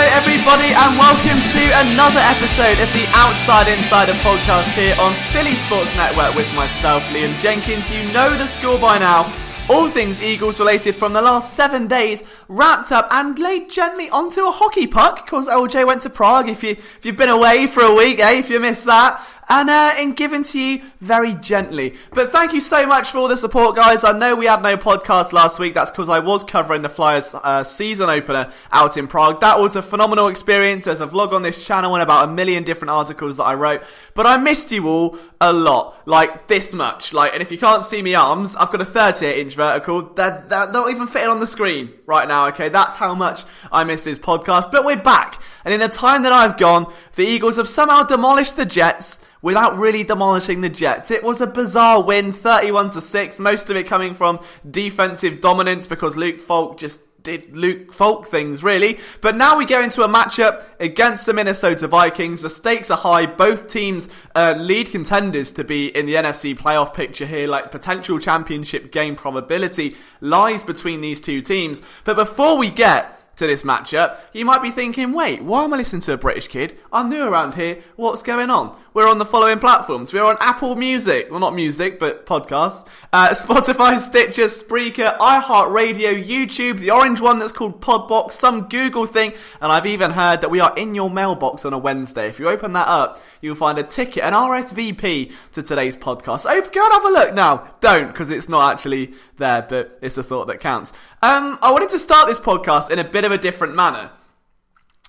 everybody, and welcome to another episode of the Outside Insider podcast here on Philly Sports Network with myself, Liam Jenkins. You know the score by now. All things Eagles related from the last 7 days wrapped up and laid gently onto a hockey puck. Of course, LJ went to Prague. If you've been away for a week, if you missed that. And given to you very gently. But thank you so much for all the support, guys. I know we had no podcast last week. That's because I was covering the Flyers season opener out in Prague. That was a phenomenal experience. There's a vlog on this channel and about 1 million different articles that I wrote. But I missed you all a lot. Like, this much. And if you can't see me arms, I've got a 38-inch vertical. They're not even fitting on the screen right now, okay? That's how much I miss this podcast. But we're back. And in the time that I've gone, the Eagles have somehow demolished the Jets without really demolishing the Jets. It was a bizarre win, 31-6, most of it coming from defensive dominance because Luke Falk just did Luke Falk things, really. But now we go into a matchup against the Minnesota Vikings. The stakes are high. Both teams lead contenders to be in the NFC playoff picture here. Potential championship game probability lies between these two teams. But before we get to this matchup, you might be thinking, wait, why am I listening to a British kid? I'm new around here. What's going on? We're on the following platforms. We're on Apple Music. Well, not music, but podcasts. Spotify, Stitcher, Spreaker, iHeartRadio, YouTube, the orange one that's called Podbox, some Google thing, and I've even heard that we are in your mailbox on a Wednesday. If you open that up, you'll find a ticket, an RSVP to today's podcast. So go and have a look now. Don't, because it's not actually there, but it's a thought that counts. I wanted to start this podcast in a bit of a different manner.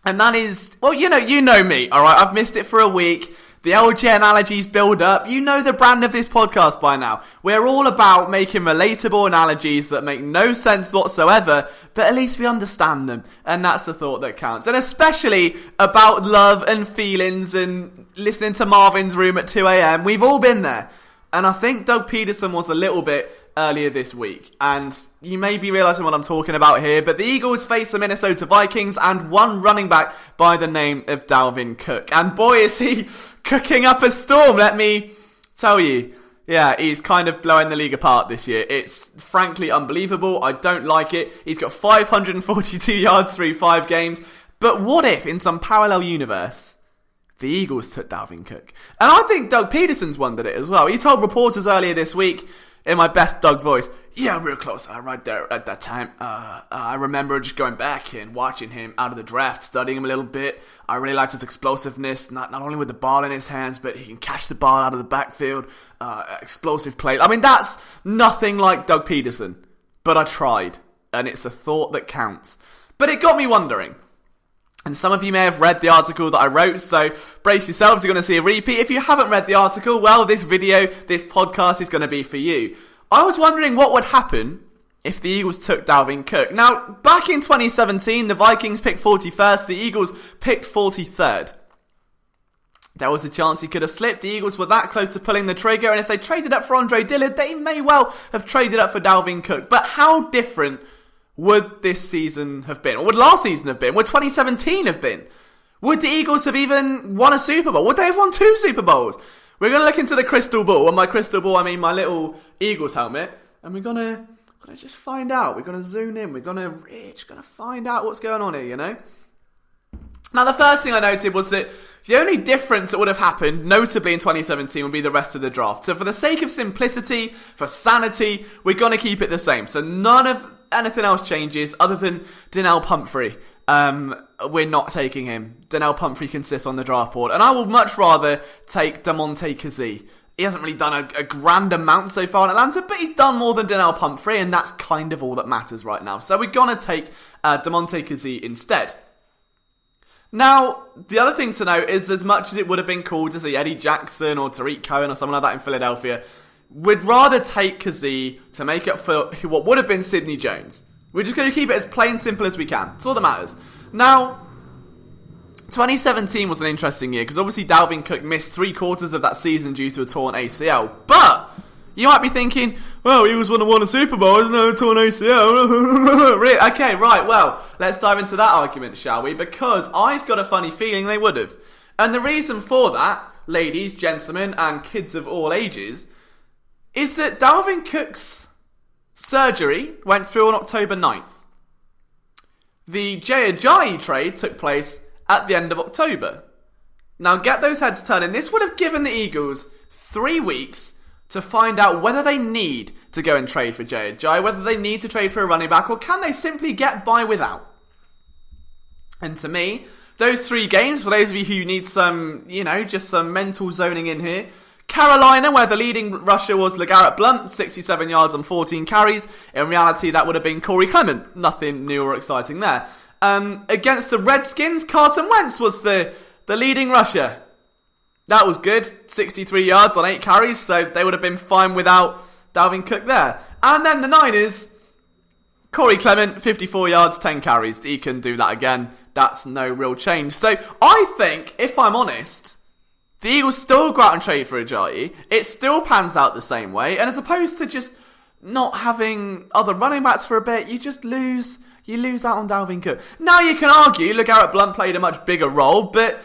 And that is, well, you know me, alright? I've missed it for a week. The LJ analogies build up. You know the brand of this podcast by now. We're all about making relatable analogies that make no sense whatsoever, but at least we understand them. And that's the thought that counts. And especially about love and feelings and listening to Marvin's Room at 2 a.m. We've all been there. And I think Doug Peterson was a little bit earlier this week. And you may be realising what I'm talking about here, but the Eagles face the Minnesota Vikings and one running back by the name of Dalvin Cook. And boy, is he cooking up a storm, let me tell you. Yeah, he's kind of blowing the league apart this year. It's frankly unbelievable. I don't like it. He's got 542 yards through 5 games. But what if, in some parallel universe, the Eagles took Dalvin Cook? And I think Doug Peterson's wondered it as well. He told reporters earlier this week, in my best Doug voice, yeah, real close, right there at that time. I remember just going back and watching him out of the draft, studying him a little bit. I really liked his explosiveness, not only with the ball in his hands, but he can catch the ball out of the backfield, explosive play. I mean, that's nothing like Doug Peterson, but I tried, and it's a thought that counts. But it got me wondering. And some of you may have read the article that I wrote, so brace yourselves, you're going to see a repeat. If you haven't read the article, well, this video, this podcast is going to be for you. I was wondering what would happen if the Eagles took Dalvin Cook. Now, back in 2017, the Vikings picked 41st, the Eagles picked 43rd. There was a chance he could have slipped. The Eagles were that close to pulling the trigger, and if they traded up for Dillard, they may well have traded up for Dalvin Cook. But how different would this season have been? Or would last season have been? Would 2017 have been? Would the Eagles have even won a Super Bowl? Would they have won 2 Super Bowls? We're going to look into the crystal ball. And by crystal ball, I mean my little Eagles helmet. And we're going to just find out. We're going to zoom in. We're going to find out what's going on here, you know? Now, the first thing I noted was that the only difference that would have happened, notably in 2017, would be the rest of the draft. So for the sake of simplicity, for sanity, we're going to keep it the same. So none of anything else changes other than Donnell Pumphrey. We're not taking him. Donnell Pumphrey can sit on the draft board. And I would much rather take Damontae Kazee. He hasn't really done a grand amount so far in Atlanta, but he's done more than Donnell Pumphrey, and that's kind of all that matters right now. So we're going to take Damontae Kazee instead. Now, the other thing to note is, as much as it would have been cool to see Eddie Jackson or Tariq Cohen or someone like that in Philadelphia, we'd rather take Kazee to make up for what would have been Sidney Jones. We're just going to keep it as plain simple as we can. That's all that matters. Now, 2017 was an interesting year because obviously Dalvin Cook missed 3/4 of that season due to a torn ACL. But you might be thinking, well, he was one who won a Super Bowl, isn't there, a torn ACL? Really? Okay, right, well, let's dive into that argument, shall we? Because I've got a funny feeling they would have. And the reason for that, ladies, gentlemen, and kids of all ages, is that Dalvin Cook's surgery went through on October 9th. the Jay Ajayi trade took place at the end of October. Now get those heads turning. This would have given the Eagles 3 weeks to find out whether they need to go and trade for Jay Ajayi, whether they need to trade for a running back, or can they simply get by without. And to me, those 3 games, for those of you who need some, just some mental zoning in here, Carolina, where the leading rusher was LeGarrette Blount, 67 yards on 14 carries. In reality, that would have been Corey Clement. Nothing new or exciting there. Against the Redskins, Carson Wentz was the leading rusher. That was good. 63 yards on 8 carries, so they would have been fine without Dalvin Cook there. And then the Niners, Corey Clement, 54 yards, 10 carries. He can do that again. That's no real change. So I think, if I'm honest, the Eagles still go out and trade for Ajayi. It still pans out the same way. And as opposed to just not having other running backs for a bit, you just lose. You lose out on Dalvin Cook. Now you can argue LeGarrette Blount played a much bigger role, but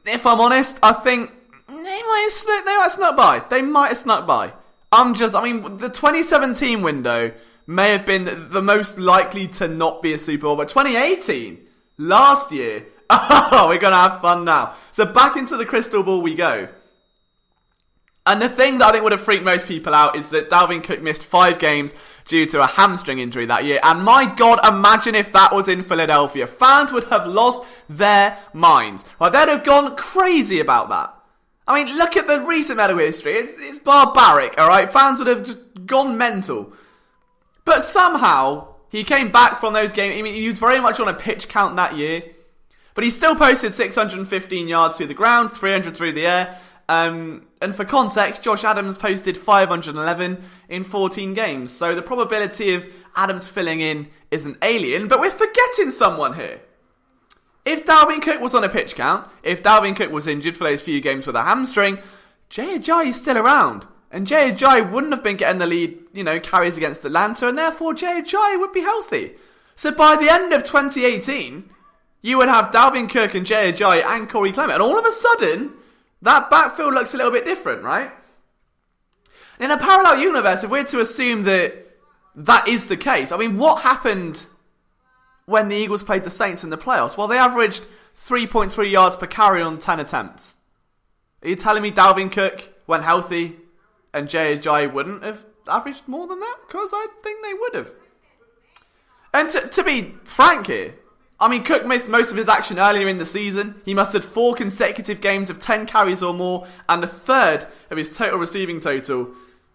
if I'm honest, I think they might have snuck by. They might have snuck by. The 2017 window may have been the most likely to not be a Super Bowl, but 2018, last year, we're going to have fun now. So back into the crystal ball we go. And the thing that I think would have freaked most people out is that Dalvin Cook missed 5 games due to a hamstring injury that year. And my God, imagine if that was in Philadelphia. Fans would have lost their minds. Right, they'd have gone crazy about that. I mean, look at the recent medical history. It's barbaric, alright? Fans would have just gone mental. But somehow, he came back from those games. I mean, he was very much on a pitch count that year. But he still posted 615 yards through the ground, 300 through the air. And for context, Josh Adams posted 511 in 14 games. So the probability of Adams filling in isn't alien. But we're forgetting someone here. If Dalvin Cook was on a pitch count, if Dalvin Cook was injured for those few games with a hamstring, Jay Ajayi is still around. And Jay Ajayi wouldn't have been getting the lead, carries against Atlanta. And therefore, Jay Ajayi would be healthy. So by the end of 2018, you would have Dalvin Cook and Jay Ajayi and Corey Clement. And all of a sudden, that backfield looks a little bit different, right? In a parallel universe, if we're to assume that that is the case, I mean, what happened when the Eagles played the Saints in the playoffs? Well, they averaged 3.3 yards per carry on 10 attempts. Are you telling me Dalvin Cook went healthy and Jay Ajayi wouldn't have averaged more than that? Because I think they would have. And to be frank here, I mean, Cook missed most of his action earlier in the season. He mustered 4 consecutive games of 10 carries or more and a third of his total receiving total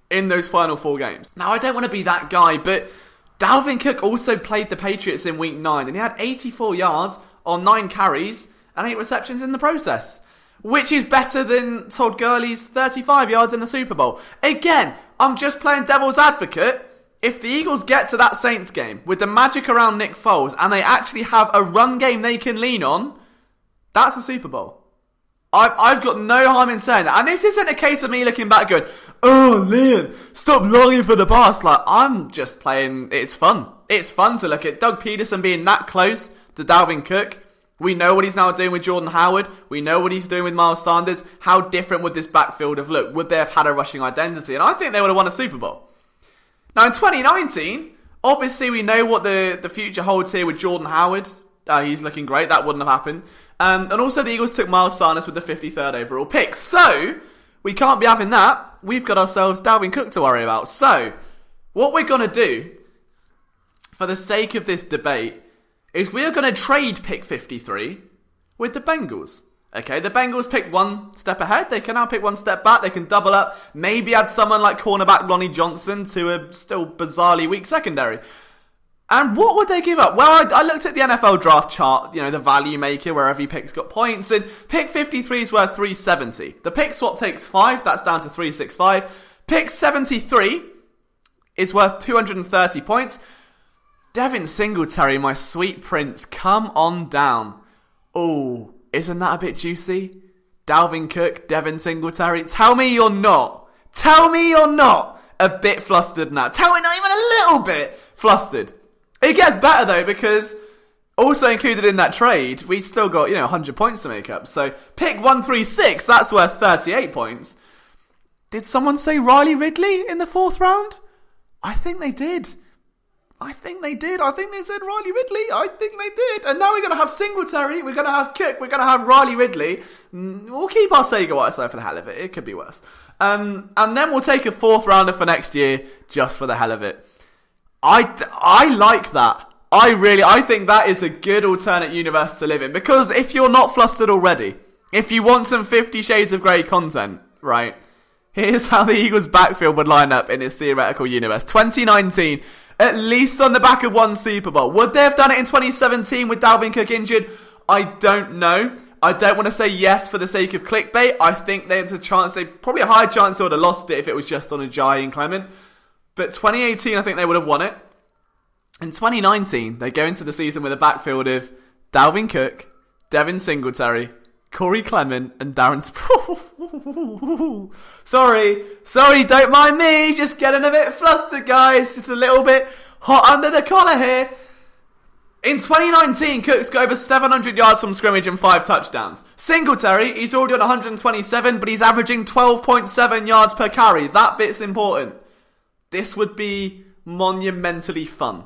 in those final 4 games. Now, I don't want to be that guy, but Dalvin Cook also played the Patriots in Week 9 and he had 84 yards on 9 carries and 8 receptions in the process, which is better than Todd Gurley's 35 yards in the Super Bowl. Again, I'm just playing devil's advocate. If the Eagles get to that Saints game with the magic around Nick Foles and they actually have a run game they can lean on, that's a Super Bowl. I've got no harm in saying that. And this isn't a case of me looking back going, oh, Liam, stop longing for the past. Like, I'm just playing, it's fun. It's fun to look at Doug Peterson being that close to Dalvin Cook. We know what he's now doing with Jordan Howard. We know what he's doing with Miles Sanders. How different would this backfield have looked? Would they have had a rushing identity? And I think they would have won a Super Bowl. Now, in 2019, obviously we know what the future holds here with Jordan Howard. He's looking great. That wouldn't have happened. And also the Eagles took Miles Sanders with the 53rd overall pick. So, we can't be having that. We've got ourselves Dalvin Cook to worry about. So, what we're going to do, for the sake of this debate, is we're going to trade pick 53 with the Bengals. Okay, the Bengals pick 1 step ahead. They can now pick 1 step back. They can double up. Maybe add someone like cornerback Ronnie Johnson to a still bizarrely weak secondary. And what would they give up? Well, I looked at the NFL draft chart, the value maker, where every pick's got points, and pick 53 is worth 370. The pick swap takes 5. That's down to 365. Pick 73 is worth 230 points. Devin Singletary, my sweet prince, come on down. Oh, isn't that a bit juicy? Dalvin Cook, Devin Singletary. Tell me you're not. Tell me you're not a bit flustered now. Tell me not even a little bit flustered. It gets better though, because also included in that trade, we still got, 100 points to make up. So pick 136, that's worth 38 points. Did someone say Riley Ridley in the 4th round? I think they did. I think they did. I think they said Riley Ridley. I think they did. And now we're going to have Singletary. We're going to have Cook. We're going to have Riley Ridley. We'll keep our Sega Whiteside for the hell of it. It could be worse. And then we'll take a 4th rounder for next year just for the hell of it. I like that. I think that is a good alternate universe to live in. Because if you're not flustered already, if you want some 50 Shades of Grey content, right, here's how the Eagles' backfield would line up in this theoretical universe. 2019, at least on the back of one Super Bowl. Would they have done it in 2017 with Dalvin Cook injured? I don't know. I don't want to say yes for the sake of clickbait. I think there's a chance, probably a high chance they would have lost it if it was just on Ajayi and Clement. But 2018, I think they would have won it. In 2019, they go into the season with a backfield of Dalvin Cook, Devin Singletary, Corey Clement, and Darren Sproul. Sorry, don't mind me. Just getting a bit flustered, guys. Just a little bit hot under the collar here. In 2019, Cook's got over 700 yards from scrimmage and 5 touchdowns. Singletary, he's already on 127, but he's averaging 12.7 yards per carry. That bit's important. This would be monumentally fun.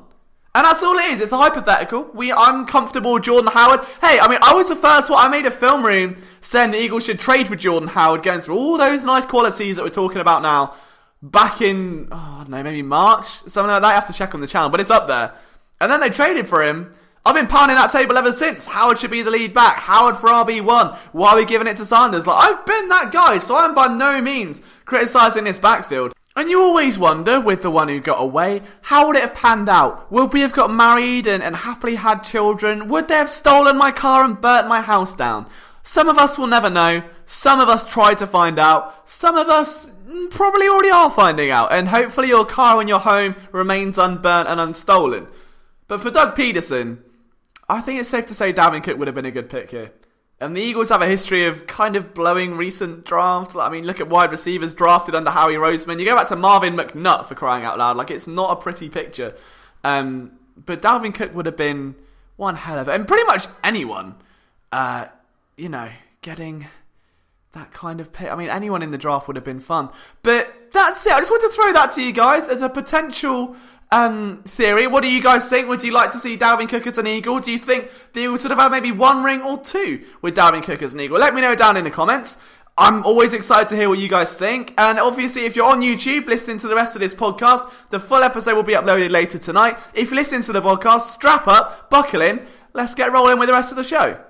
And that's all it is. It's a hypothetical. I'm comfortable with Jordan Howard. Hey, I was the first one. I made a film room saying the Eagles should trade for Jordan Howard, going through all those nice qualities that we're talking about now. Back in, I don't know, maybe March? Something like that. I have to check on the channel, but it's up there. And then they traded for him. I've been pounding that table ever since. Howard should be the lead back. Howard for RB1. Why are we giving it to Sanders? I've been that guy, so I'm by no means criticising this backfield. And you always wonder, with the one who got away, how would it have panned out? Would we have got married and happily had children? Would they have stolen my car and burnt my house down? Some of us will never know. Some of us try to find out. Some of us probably already are finding out. And hopefully your car and your home remains unburnt and unstolen. But for Doug Peterson, I think it's safe to say Dalvin Cook would have been a good pick here. And the Eagles have a history of kind of blowing recent drafts. Look at wide receivers drafted under Howie Roseman. You go back to Marvin McNutt, for crying out loud. It's not a pretty picture. But Dalvin Cook would have been one hell of it. And pretty much anyone, getting that kind of pick. Anyone in the draft would have been fun. But that's it. I just want to throw that to you guys as a potential theory. What do you guys think? Would you like to see Dalvin Cook as an Eagle? Do you think the Eagles should have had maybe 1 ring or 2 with Dalvin Cook as an Eagle? Let me know down in the comments. I'm always excited to hear what you guys think. And obviously, if you're on YouTube listening to the rest of this podcast, the full episode will be uploaded later tonight. If you listen to the podcast, strap up, buckle in. Let's get rolling with the rest of the show.